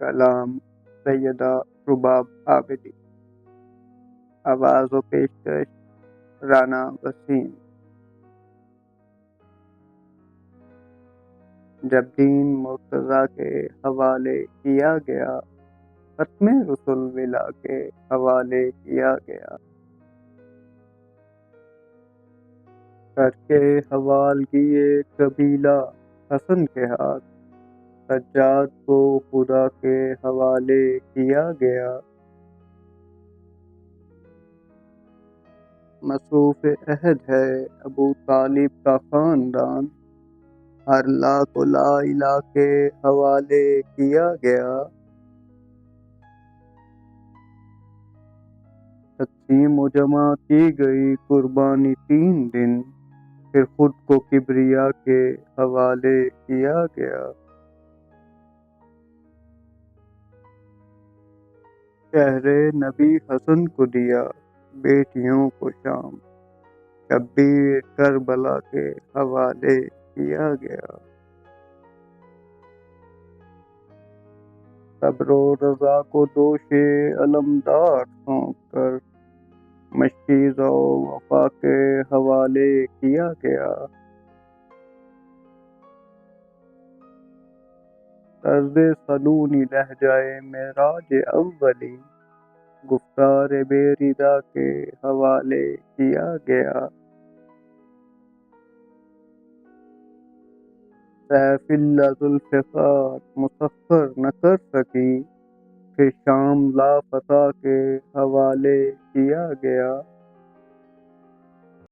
کلام سیدہ رباب عابدی، آواز و پیشکش رانا وسیم۔ جب دین مرتضیٰ کے حوالے کیا گیا، ختم رسل ولا کے حوالے کیا گیا، کر کے حوالگی قبیلہ حسن کے ہاتھ، سجاد کو خدا کے حوالے کیا گیا۔ مصروف عہد ہے ابو طالب کا خاندان، ہر لا کو لا الہ کے حوالے کیا گیا۔ تقسیم و جمع کی گئی قربانی 3 دن، پھر خود کو کبریا کے حوالے کیا گیا۔ شہر نبی حسن کو دیا بیٹیوں کو شام، شبیر کربلا کے حوالے کیا گیا۔ صبر و رضا کو دوش علمدار سونپ کر، مشتی ذو وفا کے حوالے کیا گیا۔ طرز سلونی لہجہ معراج اولی، گفتار بے ردا کے حوالے کیا گیا۔ سیف اللہ ذوالفقار مسخر نہ کر سکی، پھر شام لافتہ کے حوالے کیا گیا۔